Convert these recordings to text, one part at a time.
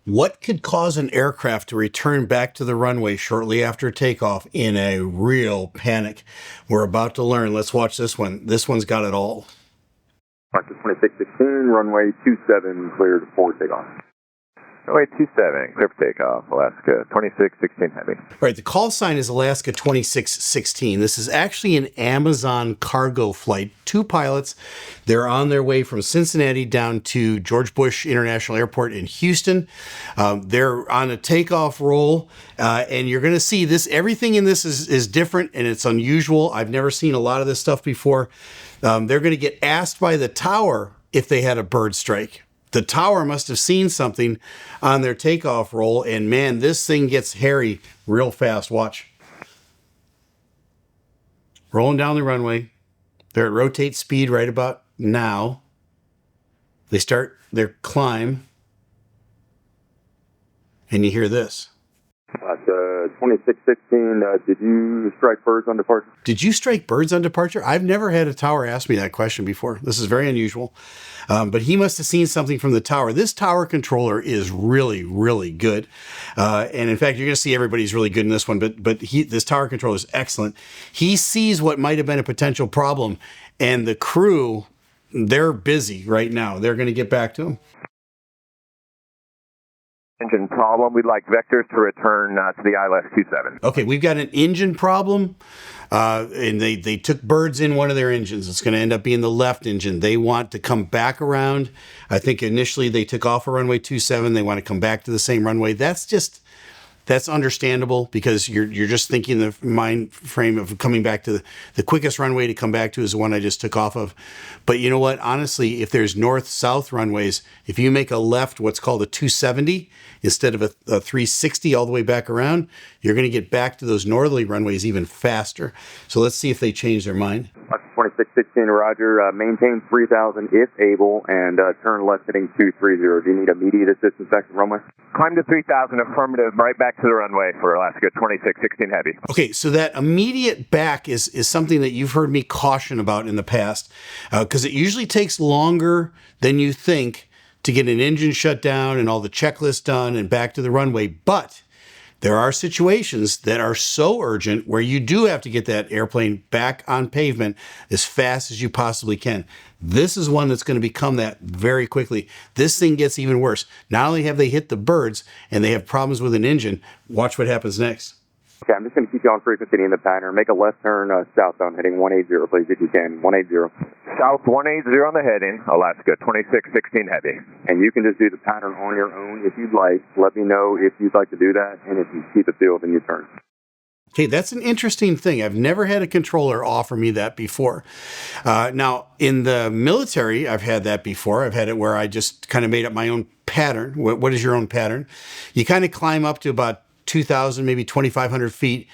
What could cause an aircraft to return back to the runway shortly after takeoff in a real panic? We're about to learn. Let's watch this one. This one's got it all. Alaska 2616, runway 27, cleared for takeoff. Runway 27, clear for takeoff, Alaska 2616 Heavy. All right, the call sign is Alaska 2616. This is actually an Amazon cargo flight. 2 pilots. They're on their way from Cincinnati down to George Bush International Airport in Houston. They're on a takeoff roll, and you're going to see this. Everything in this is different, and it's unusual. I've never seen a lot of this stuff before. They're going to get asked by the tower if they had a bird strike. The tower must have seen something on their takeoff roll, and man, this thing gets hairy real fast. Watch. Rolling down the runway. They're at rotate speed right about now. They start their climb, and you hear this. 2616, did you strike birds on departure? Did you strike birds on departure? I've never had a tower ask me that question before. This is very unusual. But he must have seen something from the tower. This tower controller is really, really good. And in fact, you're going to see everybody's really good in this one, but this tower controller is excellent. He sees what might have been a potential problem, and the crew, they're busy right now. They're going to get back to him. Engine problem. We'd like vectors to return to the ILS 27. Okay, we've got an engine problem, and they took birds in one of their engines. It's going to end up being the left engine. They want to come back around. I think initially they took off a runway 27. They want to come back to the same runway. That's understandable because you're just thinking the mind frame of coming back to the quickest runway to come back to is the one I just took off of. But you know what? Honestly, if there's north-south runways, if you make a left, what's called a 270, instead of a 360 all the way back around, you're going to get back to those northerly runways even faster. So let's see if they change their mind. 2616, roger. Maintain 3000 if able, and turn left heading 230. Do you need immediate assistance back to the runway? Climb to 3000, affirmative, right back to the runway for Alaska 2616 Heavy. Okay, so that immediate back is something that you've heard me caution about in the past, because it usually takes longer than you think to get an engine shut down and all the checklists done and back to the runway. But there are situations that are so urgent where you do have to get that airplane back on pavement as fast as you possibly can. This is one that's going to become that very quickly. This thing gets even worse. Not only have they hit the birds and they have problems with an engine, watch what happens next. Okay, I'm just going to keep you on frequency in the pattern. Make a left turn southbound heading 180, please, if you can. 180. South 180 on the heading, Alaska 2616 Heavy. And you can just do the pattern on your own if you'd like. Let me know if you'd like to do that, and if you see the field, then you turn. Okay, that's an interesting thing. I've never had a controller offer me that before. Now, in the military, I've had that before. I've had it where I just kind of made up my own pattern. What is your own pattern? You kind of climb up to about 2,000, maybe 2,500 feet.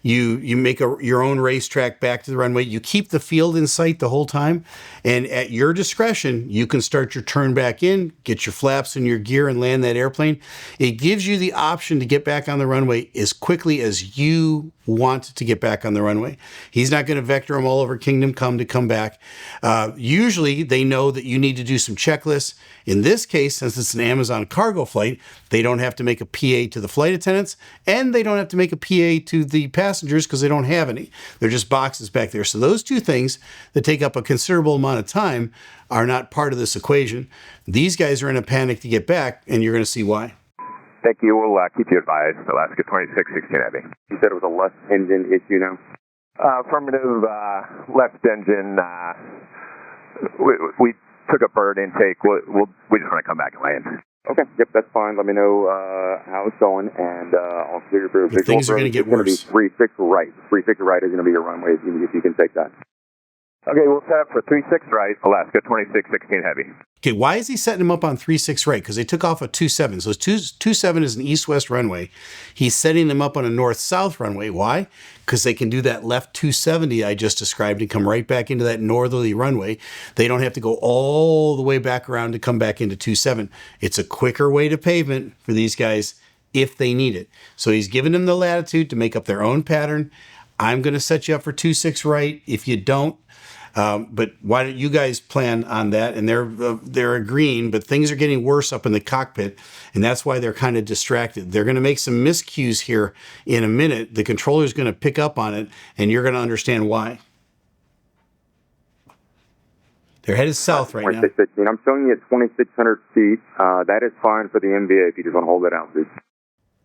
You make your own racetrack back to the runway. You keep the field in sight the whole time. And at your discretion, you can start your turn back in, get your flaps and your gear and land that airplane. It gives you the option to get back on the runway as quickly as you want to get back on the runway. He's not going to vector them all over Kingdom Come to come back. Usually they know that you need to do some checklists. In this case, since it's an Amazon cargo flight, they don't have to make a PA to the flight attendants, and they don't have to make a PA to the passengers because they don't have any. They're just boxes back there. So those two things that take up a considerable amount of time are not part of this equation. These guys are in a panic to get back, and you're going to see why. Thank you. We'll keep you advised. Alaska 2616 Heavy. You said it was a left engine issue now? Affirmative, left engine. We took a bird intake. We just want to come back and land. Okay, yep, that's fine. Let me know how it's going, and I'll clear your visual. Things are going to get worse. It's going to be 36 right. 36 right is going to be your runway if you can take that. Okay, we'll set up for 36 right, Alaska 2616 Heavy. Okay, why is he setting him up on 36 right? Because they took off a 27. So 27 is an east-west runway. He's setting them up on a north-south runway. Why? Because they can do that left 270 I just described and come right back into that northerly runway. They don't have to go all the way back around to come back into 27. It's a quicker way to pavement for these guys if they need it. So he's giving them the latitude to make up their own pattern. I'm going to set you up for 26 right. If you don't, But why don't you guys plan on that? And they're agreeing, but things are getting worse up in the cockpit, and that's why they're kind of distracted. They're going to make some miscues here in a minute. The controller's going to pick up on it, and you're going to understand why. They're headed south right now. 2615. I'm showing you at 2,600 feet. That is fine for the MVA if you just want to hold that altitude.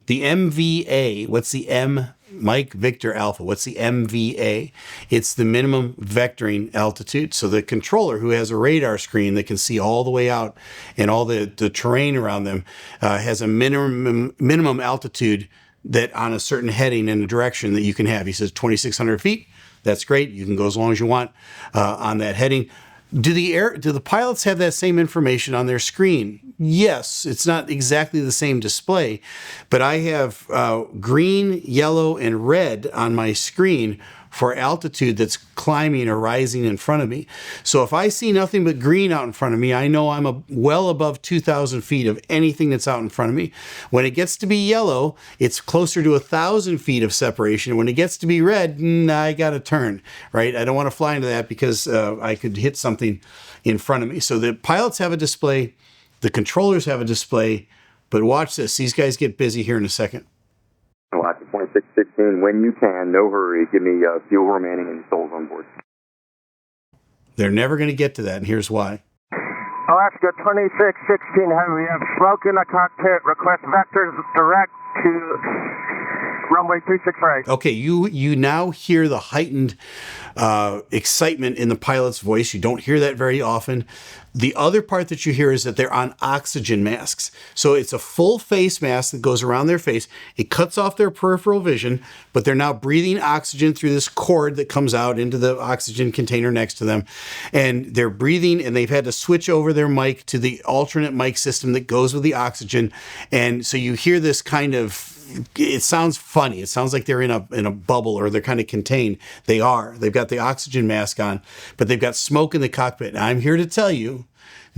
The MVA, what's the M? Mike Victor Alpha. What's the MVA? It's the minimum vectoring altitude. So the controller, who has a radar screen that can see all the way out and all the terrain around them, has a minimum altitude that on a certain heading in a direction that you can have. He says 2,600 feet. That's great. You can go as long as you want on that heading. Do the pilots have that same information on their screen? Yes, it's not exactly the same display, but I have green, yellow, and red on my screen for altitude that's climbing or rising in front of me. So if I see nothing but green out in front of me, I know I'm well above 2,000 feet of anything that's out in front of me. When it gets to be yellow, it's closer to 1,000 feet of separation. When it gets to be red, I got to turn, right? I don't want to fly into that because I could hit something in front of me. So the pilots have a display, the controllers have a display, but watch this. These guys get busy here in a second. Alaska 2616, when you can, no hurry, give me fuel remaining and souls on board. They're never going to get to that, and here's why. Alaska 2616, we have smoke in the cockpit, request vectors direct to runway 368. Okay, you now hear the heightened excitement in the pilot's voice. You don't hear that very often. The other part that you hear is that they're on oxygen masks. So it's a full face mask that goes around their face. It cuts off their peripheral vision, but they're now breathing oxygen through this cord that comes out into the oxygen container next to them. And they're breathing, and they've had to switch over their mic to the alternate mic system that goes with the oxygen. And so you hear this kind of, it sounds funny. It sounds like they're in a bubble, or they're kind of contained. They are. They've got the oxygen mask on, but they've got smoke in the cockpit. And I'm here to tell you,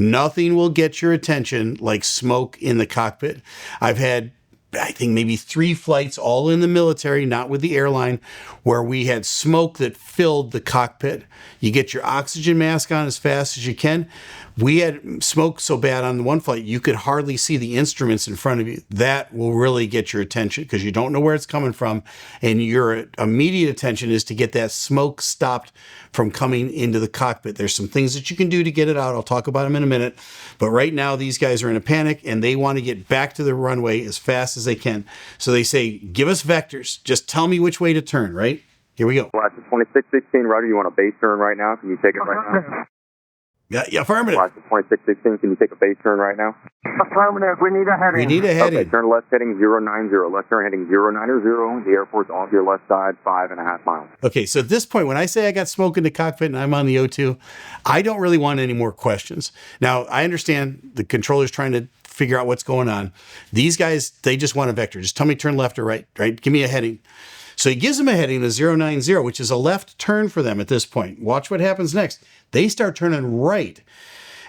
nothing will get your attention like smoke in the cockpit. I've had, I think, maybe 3 flights, all in the military, not with the airline, where we had smoke that filled the cockpit. You get your oxygen mask on as fast as you can. We had smoke so bad on the one flight, you could hardly see the instruments in front of you. That will really get your attention because you don't know where it's coming from. And your immediate attention is to get that smoke stopped from coming into the cockpit. There's some things that you can do to get it out. I'll talk about them in a minute. But right now, these guys are in a panic and they want to get back to the runway as fast as they can. So they say, give us vectors. Just tell me which way to turn, right? Here we go. Alaska 2616, Roger, you want a base turn right now? Can you take it right now? Yeah, affirmative. Alaska 2616, can you take a base turn right now? Affirmative, we need a heading. We need a heading. Okay, turn left heading 090. Left turn heading 090. The airport's off your left side, 5.5 miles. Okay, so at this point, when I say I got smoke in the cockpit and I'm on the O2, I don't really want any more questions. Now, I understand the controller's trying to figure out what's going on. These guys, they just want a vector. Just tell me turn left or right, right? Give me a heading. So he gives them a heading of 090, which is a left turn for them at this point. Watch what happens next. They start turning right,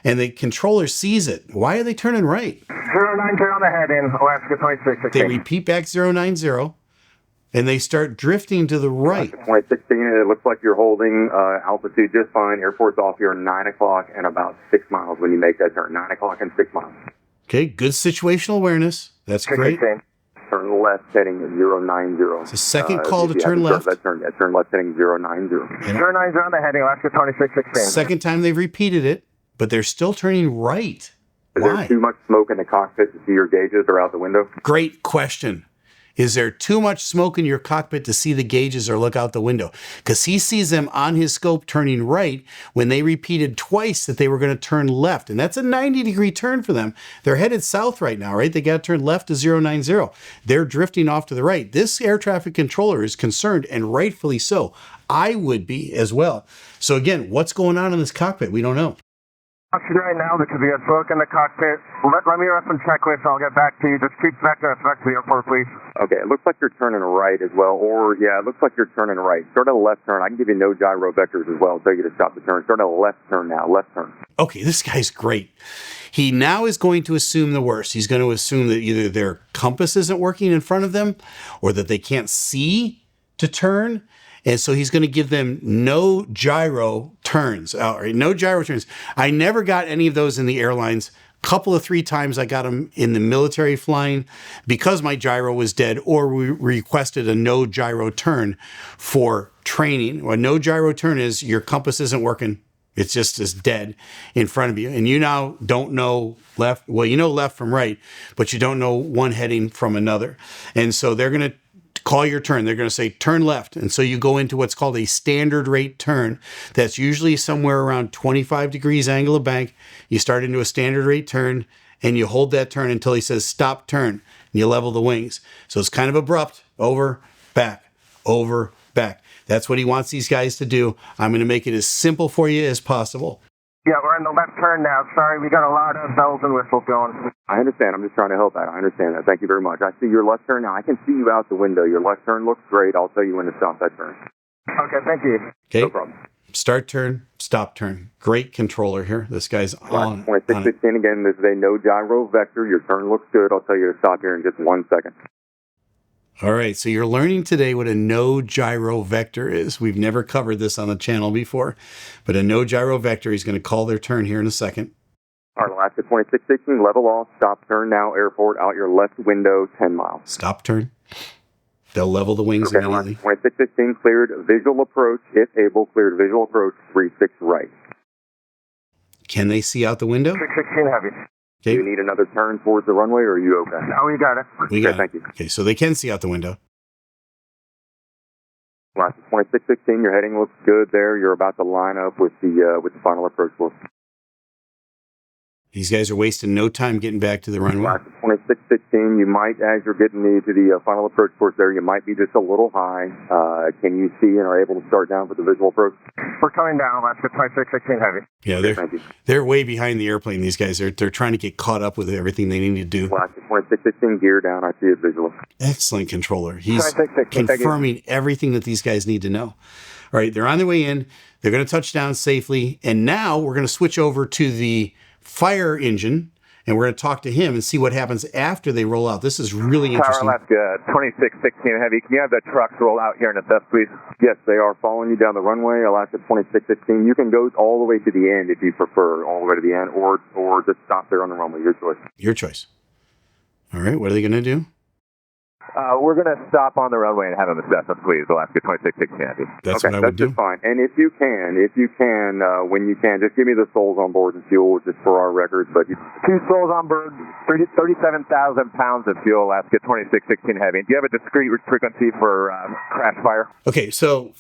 and the controller sees it. Why are they turning right? 090 on the heading, Alaska 2616. They repeat back 090, and they start drifting to the right. 2016, it looks like you're holding altitude just fine. Airport's off here 9 o'clock and about 6 miles when you make that turn. 9 o'clock and 6 miles. Okay, good situational awareness. That's great. Turn left heading 090. It's a second call to turn left. Turn left heading 090. 090 on the heading, Alaska 2616. Second time they've repeated it, but they're still turning right. Is Why? there too much smoke in the cockpit to see your gauges or out the window? Great question. Is there too much smoke in your cockpit to see the gauges or look out the window? Because he sees them on his scope turning right when they repeated twice that they were going to turn left. And that's a 90-degree turn for them. They're headed south right now, right? They got to turn left to 090. They're drifting off to the right. This air traffic controller is concerned, and rightfully so. I would be as well. So again, what's going on in this cockpit? We don't know. Right now, there could be a smoke in the cockpit. Let me run some checklists. I'll get back to you. Just keep back to the airport, please. Okay, it looks like you're turning right as well. Or, yeah, it looks like you're turning right. Start at a left turn. I can give you no gyro vectors as well. Tell you to stop the turn. Start at a left turn now. Left turn. Okay, this guy's great. He now is going to assume the worst. He's going to assume that either their compass isn't working in front of them or that they can't see to turn. And so he's going to give them no gyro turns. All right, no gyro turns. I never got any of those in the airlines. Couple of 3 times I got them in the military flying because my gyro was dead, or we requested a no gyro turn for training. What no gyro turn is, your compass isn't working. It's just as dead in front of you. And you now don't know left. Well, you know left from right, but you don't know one heading from another. And so they're going to call your turn. They're going to say turn left. And so you go into what's called a standard rate turn. That's usually somewhere around 25 degrees angle of bank. You start into a standard rate turn and you hold that turn until he says stop turn, and you level the wings. So it's kind of abrupt, over, back, over, back. That's what he wants these guys to do. I'm going to make it as simple for you as possible. Yeah, we're in the left turn now. Sorry, we got a lot of bells and whistles going. I understand. I'm just trying to help out. I understand that. Thank you very much. I see your left turn now. I can see you out the window. Your left turn looks great. I'll tell you when to stop that turn. Okay, thank you. Okay. No problem. Start turn, stop turn. Great controller here. This guy's on. 2615 again. This is a no gyro vector. Your turn looks good. I'll tell you to stop here in just 1 second. All right, so you're learning today what a no gyro vector is. We've never covered this on the channel before, but a no gyro vector, he's going to call their turn here in a second. All right, Alaska 2616, level off, stop turn now, airport, out your left window, 10 miles. Stop turn. They'll level the wings Okay, immediately. 2616, cleared visual approach, if able, cleared visual approach, 36 right. Can they see out the window? 616 heavy. Do you Okay, need another turn towards the runway, or are you okay? Oh, you got it. we got thank it. you. Okay, so they can see out the window. Alaska 2616, your heading looks good there. You're about to line up with the final approach course. These guys are wasting no time getting back to the runway. Alaska 2616, you might, as you're getting to the final approach course there, you might be just a little high. Can you see and are able to start down for the visual approach? We're coming down, Alaska 2616 heavy. Yeah, Thank you. they're way behind the airplane, these guys. They're trying to get caught up with everything they need to do. Alaska 2616, gear down. I see it visual. Excellent controller. He's 2616, thank you. confirming everything that these guys need to know. All right, they're on their way in. They're going to touch down safely. And now we're going to switch over to the fire engine, and we're going to talk to him and see what happens after they roll out. This is really Tower interesting. Alaska 2616 heavy. Can you have the trucks roll out here in a test, please? Yes, they are following you down the runway, Alaska 2616. You can go all the way to the end if you prefer, all the way to the end, or just stop there on the runway. Your choice. Your choice. All right, what are they going to do? We're going to stop on the runway and have them assess us, please. Alaska 2616 heavy. That's okay, what I would that's do. just fine. And if you can, when you can, just give me the souls on board and fuel, just for our records. But 2 souls on board, 37,000 pounds of fuel, Alaska 2616 heavy. Do you have a discrete frequency for crash fire? Okay, so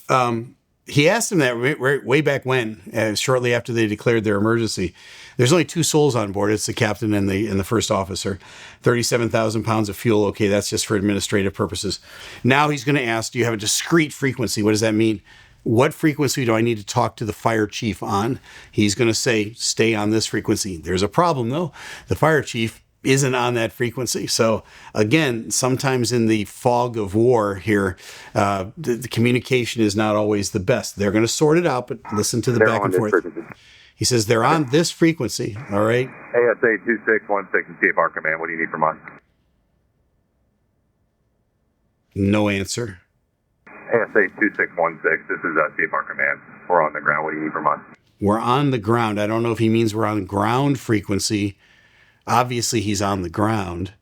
he asked him that way back when, shortly after they declared their emergency. There's only 2 souls on board. It's the captain and the first officer. 37,000 pounds of fuel. Okay, that's just for administrative purposes. Now he's going to ask, do you have a discrete frequency? What does that mean? What frequency do I need to talk to the fire chief on? He's going to say, stay on this frequency. There's a problem, though. The fire chief isn't on that frequency. So again, sometimes in the fog of war here, the communication is not always the best. They're going to sort it out, but listen to the back and forth. He says they're on this frequency. All right. ASA 2616 CFR command. What do you need from us? No answer. ASA 2616. This is CFR command. We're on the ground. What do you need from us? We're on the ground. I don't know if he means we're on ground frequency. Obviously, he's on the ground.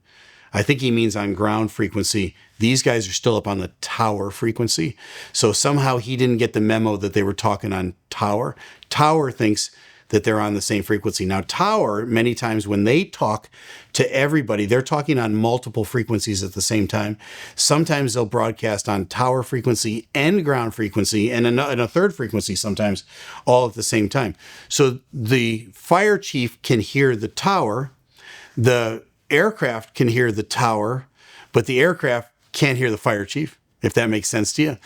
I think he means on ground frequency. These guys are still up on the tower frequency. So somehow he didn't get the memo that they were talking on tower. Tower thinks that they're on the same frequency. Now, tower, many times when they talk to everybody, they're talking on multiple frequencies at the same time. Sometimes they'll broadcast on tower frequency and ground frequency and a third frequency sometimes all at the same time. So the fire chief can hear the tower. The aircraft can hear the tower, but the aircraft can't hear the fire chief, if that makes sense to you.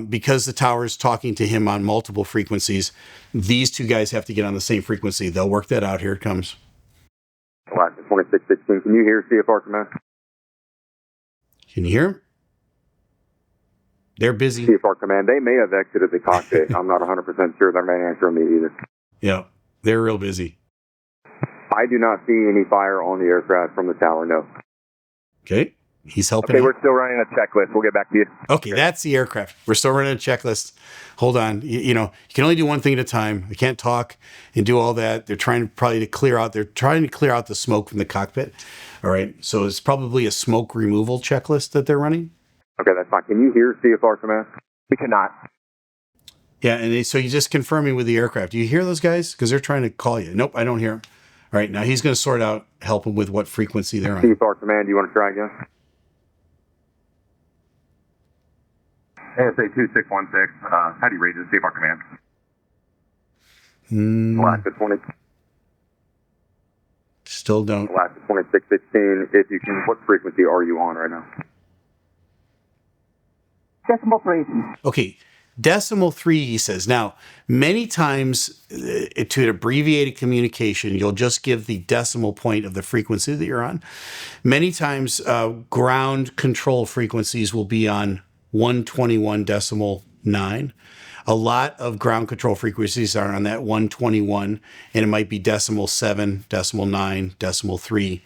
Because the tower is talking to him on multiple frequencies, these 2 guys have to get on the same frequency. They'll work that out. Here it comes. Alaska 2616, can you hear CFR command? Can you hear him? They're busy. CFR command, they may have exited the cockpit. I'm not 100% sure. They may answer me either. Yeah, they're real busy. I do not see any fire on the aircraft from the tower, no. Okay. He's helping. Okay, we're still running a checklist. We'll get back to you. Okay, that's the aircraft. We're still running a checklist. Hold on. You know, you can only do one thing at a time. You can't talk and do all that. They're trying to clear out the smoke from the cockpit. All right. So it's probably a smoke removal checklist that they're running. Okay, that's fine. Can you hear CFR command? We cannot. Yeah, and so you're just confirming with the aircraft. Do you hear those guys? Because they're trying to call you. Nope, I don't hear them. All right, now he's going to sort out, help them with what frequency they're on. CFR command, do you want to try again? ASA 2616, how do you rate the CFR command? Alaska 20. Still don't. Alaska 2616, if you can, what frequency are you on right now? Decimal 3. Okay, decimal 3, he says. Now, many times to abbreviate a communication, you'll just give the decimal point of the frequency that you're on. Many times, ground control frequencies will be on 121.9. A lot of ground control frequencies are on that 121, and it might be decimal 7, decimal 9, decimal 3.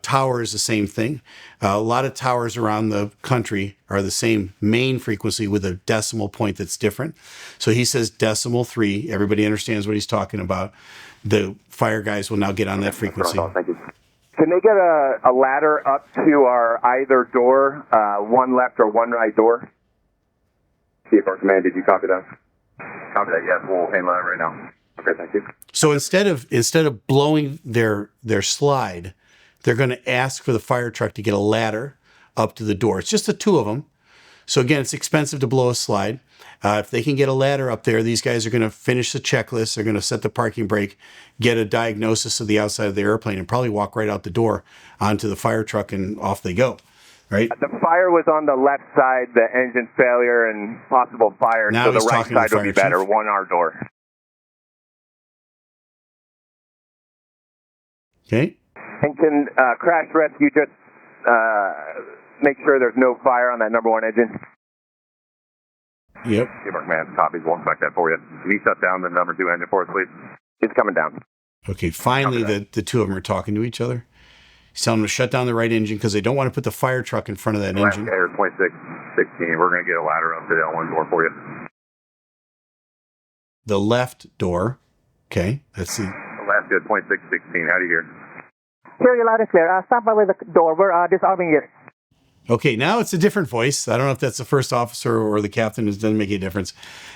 Tower is the same thing. A lot of towers around the country are the same main frequency with a decimal point that's different. So he says decimal 3. Everybody understands what he's talking about. The fire guys will now get on that frequency. Thank you. Can they get a ladder up to our either door, one left or one right door? CFR command, did you copy that? Copy that, yes. We'll handle that right now. Okay, thank you. So instead of blowing their slide, they're going to ask for the fire truck to get a ladder up to the door. It's just the two of them. So again, it's expensive to blow a slide. If they can get a ladder up there, these guys are going to finish the checklist. They're going to set the parking brake, get a diagnosis of the outside of the airplane, and probably walk right out the door onto the fire truck, and off they go. Right? The fire was on the left side, the engine failure and possible fire, Now so the he's right talking to the side would be fire better, chief. one our door. Okay. And can crash rescue just make sure there's no fire on that number one engine? Yep. Give our command copies. We'll inspect that for you. Can you shut down the number two engine for us, please? It's coming down. Okay. Finally, the two of them are talking to each other. He's telling them to shut down the right engine because they don't want to put the fire truck in front of that Alaska engine. Air 2616. We're going to get a ladder up to the L1 door for you. The left door. Okay. Let's see. Alaska 2616. How do you hear? Hear you loud and clear. Stop by with the door. We're disarming it. Okay, now it's a different voice. I don't know if that's the first officer or the captain. It doesn't make a difference.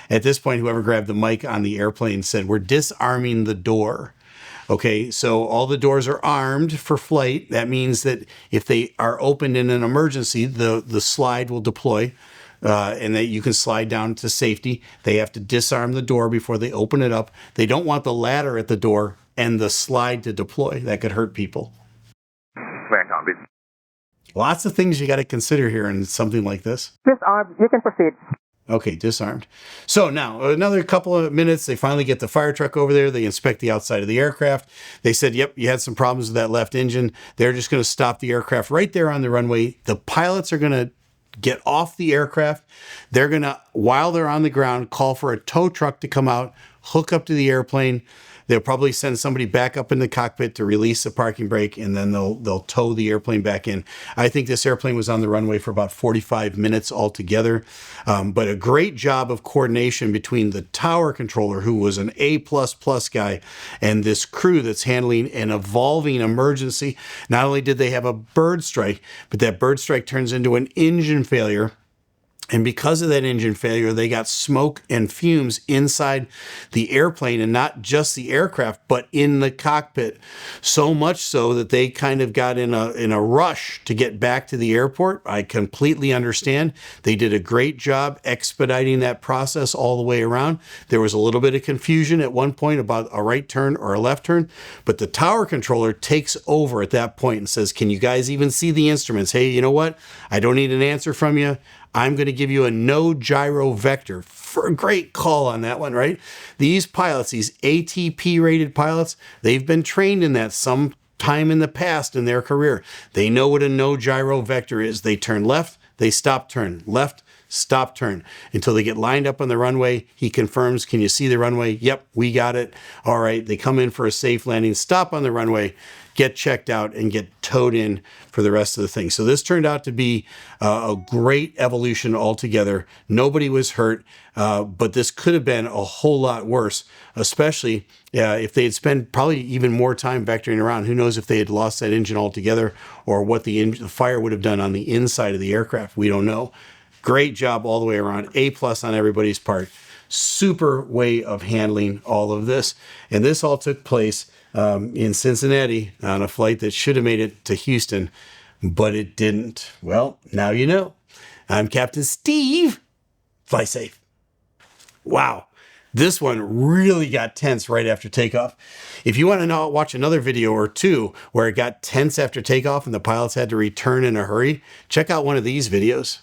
At this point, whoever grabbed the mic on the airplane said, "We're disarming the door." Okay, so all the doors are armed for flight. That means that if they are opened in an emergency, the slide will deploy and that you can slide down to safety. They have to disarm the door before they open it up. They don't want the ladder at the door and the slide to deploy. That could hurt people. Command copies. Lots of things you got to consider here in something like this. Disarmed. You can proceed. Okay, disarmed. So now, another couple of minutes, they finally get the fire truck over there. They inspect the outside of the aircraft. They said, yep, you had some problems with that left engine. They're just going to stop the aircraft right there on the runway. The pilots are going to get off the aircraft. They're going to, while they're on the ground, call for a tow truck to come out, hook up to the airplane. They'll probably send somebody back up in the cockpit to release the parking brake, and then they'll tow the airplane back in. I think this airplane was on the runway for about 45 minutes altogether. But a great job of coordination between the tower controller, who was an A++ guy, and this crew that's handling an evolving emergency. Not only did they have a bird strike, but that bird strike turns into an engine failure. And because of that engine failure, they got smoke and fumes inside the airplane, and not just the aircraft, but in the cockpit. So much so that they kind of got in a rush to get back to the airport. I completely understand. They did a great job expediting that process all the way around. There was a little bit of confusion at one point about a right turn or a left turn, but the tower controller takes over at that point and says, can you guys even see the instruments? Hey, you know what? I don't need an answer from you. I'm going to give you a no-gyro vector. For a great call on that one, right? These pilots, these ATP-rated pilots, they've been trained in that some time in the past in their career. They know what a no-gyro vector is. They turn left, they stop, turn left, stop, turn until they get lined up on the runway. He confirms, can you see the runway? Yep, we got it. All right, they come in for a safe landing, stop on the runway. get checked out and get towed in for the rest of the thing. So this turned out to be a great evolution altogether. Nobody was hurt, but this could have been a whole lot worse, especially if they had spent probably even more time vectoring around. Who knows if they had lost that engine altogether or what the fire would have done on the inside of the aircraft. We don't know. Great job all the way around. A+ on everybody's part. Super way of handling all of this. And this all took place in Cincinnati on a flight that should have made it to Houston, but it didn't. Well, now you know. I'm Captain Steeeve. Fly safe. Wow. This one really got tense right after takeoff. If you want to watch another video or two where it got tense after takeoff and the pilots had to return in a hurry, check out one of these videos.